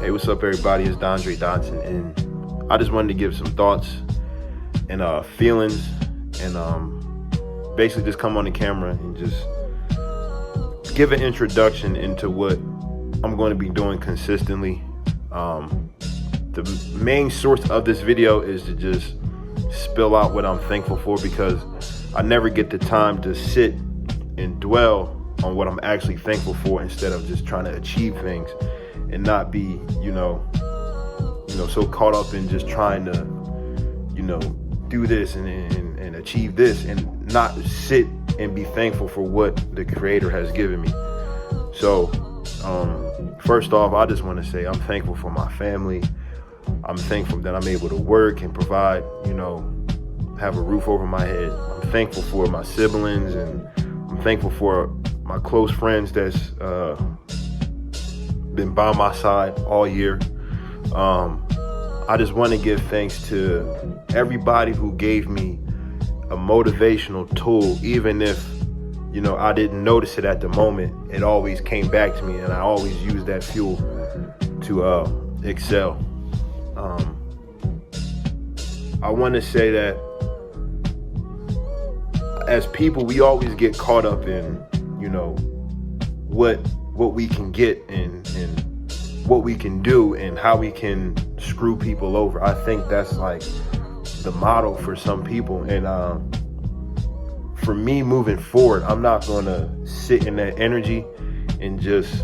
Hey, what's up, everybody? It's Dondre Dotson, and I just wanted to give some thoughts and feelings, and basically just come on the camera and just give an introduction into what I'm going to be doing consistently. The main source of this video is to just spill out what I'm thankful for, because I never get the time to sit and dwell on what I'm actually thankful for, instead of just trying to achieve things and not be, so caught up in just trying to, do this and achieve this, and not sit and be thankful for what the Creator has given me. So, first off, I just want to say I'm thankful for my family. I'm thankful that I'm able to work and provide, have a roof over my head. I'm thankful for my siblings, and I'm thankful for my close friends that's been by my side all year. I just want to give thanks to everybody who gave me a motivational tool, even if, I didn't notice it at the moment. It always came back to me, and I always used that fuel to excel. I want to say that as people, we always get caught up in, what we can get and what we can do and how we can screw people over. I think that's like the model for some people. And for me moving forward, I'm not going to sit in that energy and just,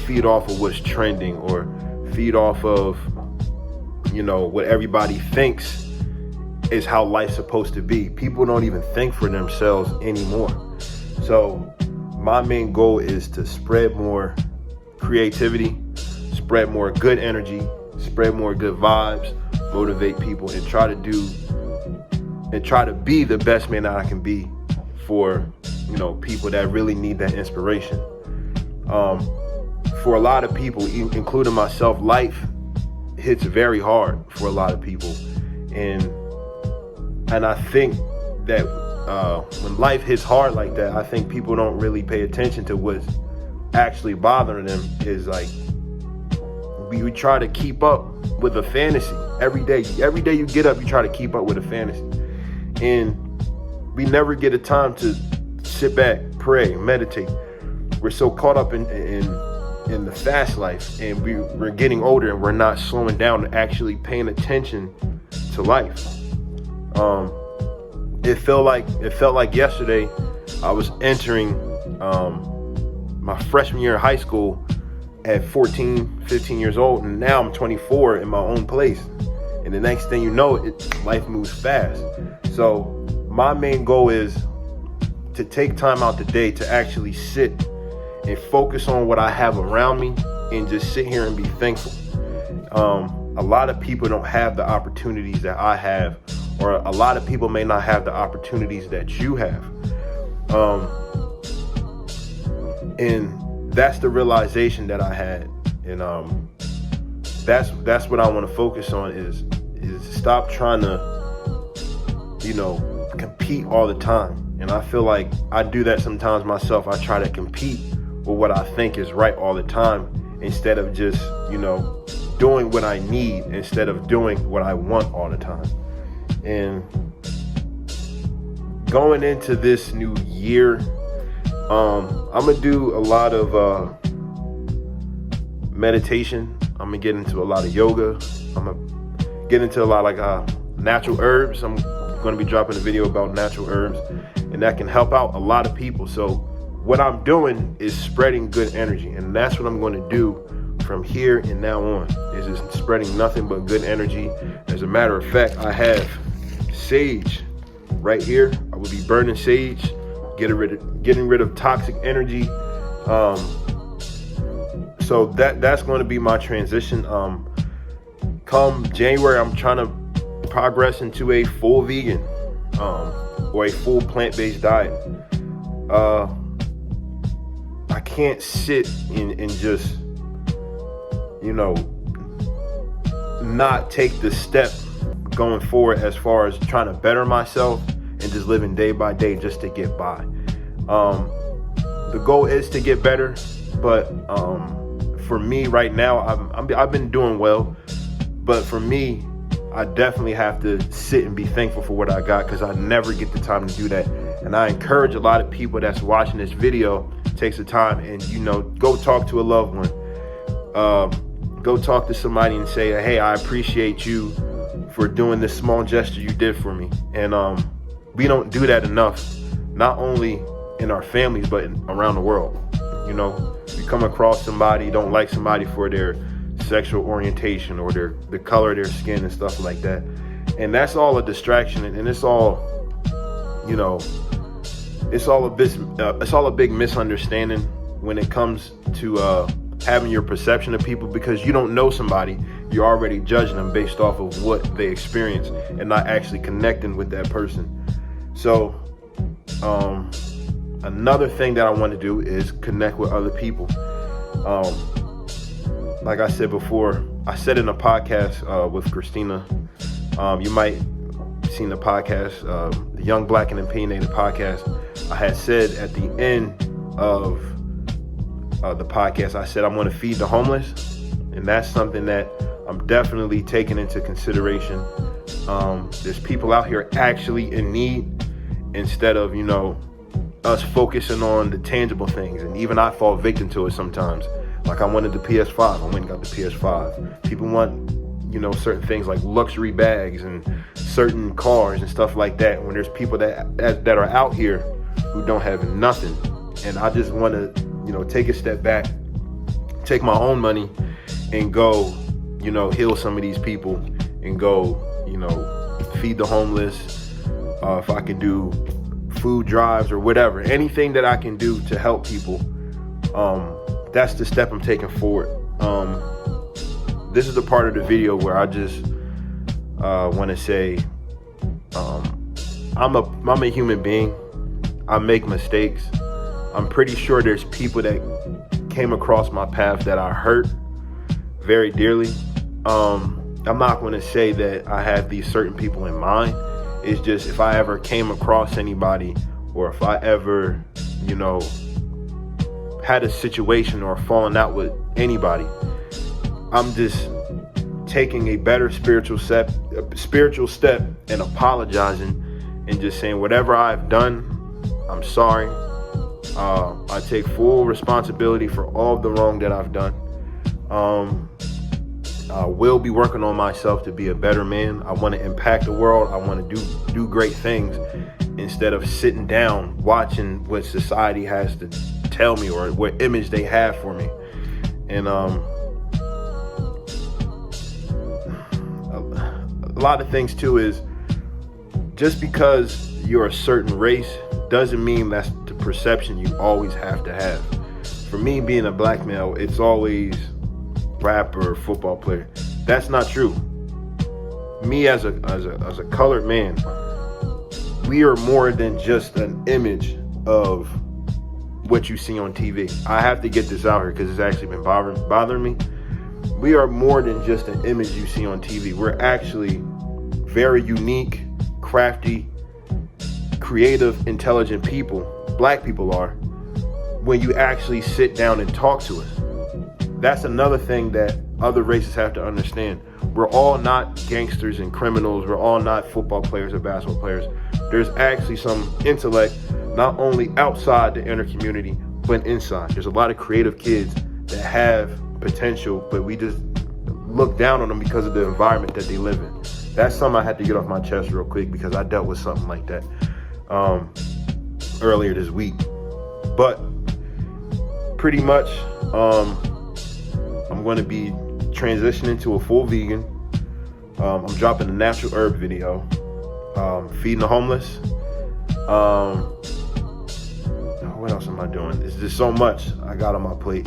feed off of what's trending, or feed off of, what everybody thinks is how life's supposed to be. People don't even think for themselves anymore. So my main goal is to spread more creativity, spread more good energy, spread more good vibes, motivate people, and try to be the best man that I can be for, people that really need that inspiration. For a lot of people, including myself, life hits very hard for a lot of people. And I think that when life hits hard like that, I think people don't really pay attention to what's actually bothering them. Is like, we try to keep up with a fantasy every day. Every day you get up, you try to keep up with a fantasy. And we never get a time to sit back, pray, meditate. We're so caught up in the fast life, and we're getting older, and we're not slowing down and actually paying attention to life. It felt like yesterday I was entering my freshman year of high school at 14, 15 years old, and now I'm 24 in my own place. And the next thing you know, life moves fast. So my main goal is to take time out the day to actually sit and focus on what I have around me, and just sit here and be thankful. A lot of people don't have the opportunities that I have, or a lot of people may not have the opportunities that you have. And that's the realization that I had. And that's what I want to focus on, is stop trying to, compete all the time. And I feel like I do that sometimes myself. I try to compete with what I think is right all the time, instead of just, doing what I need, instead of doing what I want all the time. And going into this new year, I'm gonna do a lot of meditation. I'm gonna get into a lot of yoga. I'm gonna get into a lot of natural herbs. I'm gonna be dropping a video about natural herbs, and that can help out a lot of people. So what I'm doing is spreading good energy, and that's what I'm going to do from here and now on, is just spreading nothing but good energy. As a matter of fact, I have sage right here. I will be burning sage, getting rid of toxic energy. So that's going to be my transition. Come January, I'm trying to progress into a full vegan, or a full plant-based diet. I can't sit and just, not take the step going forward as far as trying to better myself and just living day by day just to get by. The goal is to get better, but for me right now, I've been doing well, but for me, I definitely have to sit and be thankful for what I got, because I never get the time to do that. And I encourage a lot of people that's watching this video, takes the time and, go talk to a loved one. Go talk to somebody and say, hey, I appreciate you for doing this small gesture you did for me. And we don't do that enough, not only in our families, but around the world. You come across somebody, don't like somebody for their sexual orientation or the color of their skin and stuff like that. And that's all a distraction, and it's all, it's all a big misunderstanding when it comes to having your perception of people, because you don't know somebody, you're already judging them based off of what they experience and not actually connecting with that person. So another thing that I want to do is connect with other people. Like I said before, I said in a podcast with Christina, you might have seen the podcast, the Young Black and Opinionated podcast. I had said at the end of the podcast, I said I'm going to feed the homeless, and that's something that I'm definitely taking into consideration. There's people out here actually in need, instead of us focusing on the tangible things. And even I fall victim to it sometimes. Like, I wanted the PS5, I went and got the PS5. People want certain things like luxury bags and certain cars and stuff like that, when there's people that are out here who don't have nothing. And I just want to take a step back, take my own money and go heal some of these people, and go feed the homeless. If I can do food drives or whatever, anything that I can do to help people, that's the step I'm taking forward. This is the part of the video where I just want to say, I'm a human being. I make mistakes. I'm pretty sure there's people that came across my path that I hurt very dearly. I'm not going to say that I have these certain people in mind. It's just, if I ever came across anybody, or if I ever, had a situation or fallen out with anybody, I'm just taking a better spiritual step and apologizing and just saying, whatever I've done, I'm sorry. I take full responsibility for all of the wrong that I've done. I will be working on myself to be a better man. I want to impact the world. I want to do great things, instead of sitting down watching what society has to tell me or what image they have for me. And a lot of things too is, just because you're a certain race doesn't mean that's the perception you always have to have. For me, being a black male, it's always rapper, football player. That's not true. Me as a colored man, we are more than just an image of what you see on TV. I have to get this out here because it's actually been bothering me. We are more than just an image you see on TV. We're actually very unique, crafty, creative, intelligent people. Black people are, when you actually sit down and talk to us. That's another thing that other races have to understand. We're all not gangsters and criminals. We're all not football players or basketball players. There's actually some intellect, not only outside the inner community, but inside. There's a lot of creative kids that have potential, but we just look down on them because of the environment that they live in. That's something I had to get off my chest real quick, because I dealt with something like that earlier this week. But pretty much, I'm going to be transitioning to a full vegan. I'm dropping a natural herb video, feeding the homeless. What else am I doing? There's just so much I got on my plate,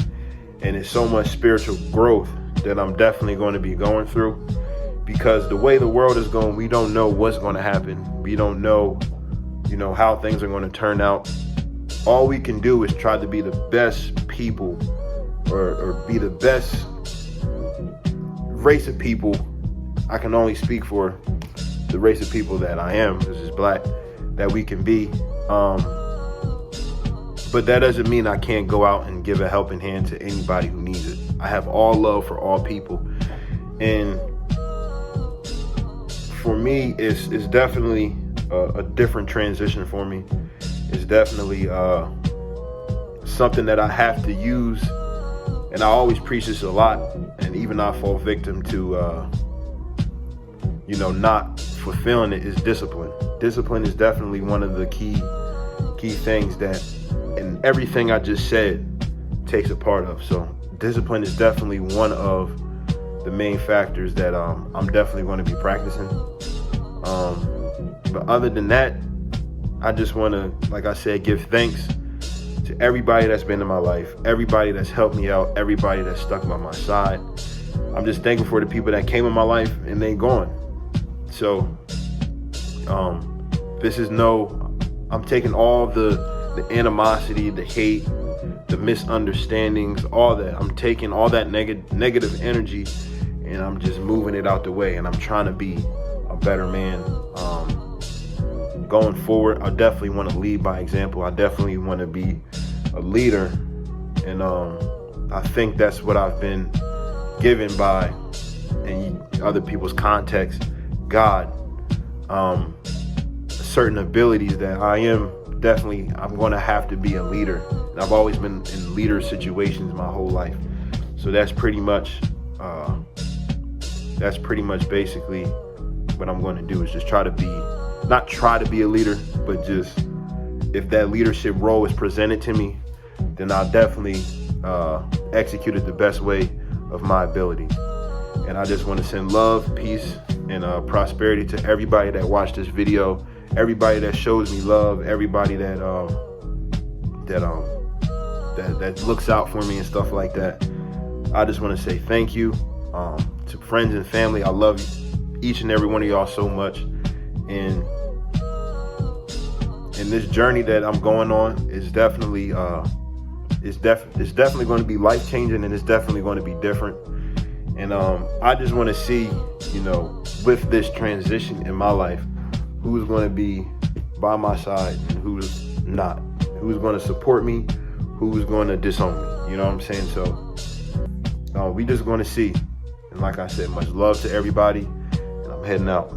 and it's so much spiritual growth that I'm definitely going to be going through, because the way the world is going, we don't know what's going to happen. We don't know, how things are going to turn out. All we can do is try to be the best people, or be the best race of people. I can only speak for the race of people that I am, this is black, that we can be. But that doesn't mean I can't go out and give a helping hand to anybody who needs it. I have all love for all people. And for me, it's definitely a different transition for me. It's definitely something that I have to use. And I always preach this a lot. And even I fall victim to, not fulfilling it, is discipline. Discipline is definitely one of the key things that, and everything I just said takes a part of. So discipline is definitely one of the main factors that I'm definitely going to be practicing. But other than that, I just want to, like I said, give thanks to everybody that's been in my life, everybody that's helped me out, everybody that's stuck by my side. I'm just thankful for the people that came in my life and they gone. So I'm taking all the animosity, the hate, the misunderstandings, all that. I'm taking all that negative energy and I'm just moving it out the way, and I'm trying to be a better man. Going forward, I definitely want to lead by example. I definitely want to be a leader, and I think that's what I've been given by, in other people's context, God, certain abilities that I'm going to have to be a leader. And I've always been in leader situations my whole life. So that's pretty much basically what I'm going to do, is just not try to be a leader, but just, if that leadership role is presented to me, then I'll definitely execute it the best way of my ability. And I just want to send love, peace, and prosperity to everybody that watched this video, everybody that shows me love, everybody that looks out for me and stuff like that. I just want to say thank you to friends and family. I love each and every one of y'all so much. And this journey that I'm going on is definitely it's definitely going to be life changing, and it's definitely going to be different. And I just want to see, with this transition in my life, who's going to be by my side and who's not, who's going to support me, who's going to disown me. You know what I'm saying? So we just going to see. And like I said, much love to everybody, and I'm heading out.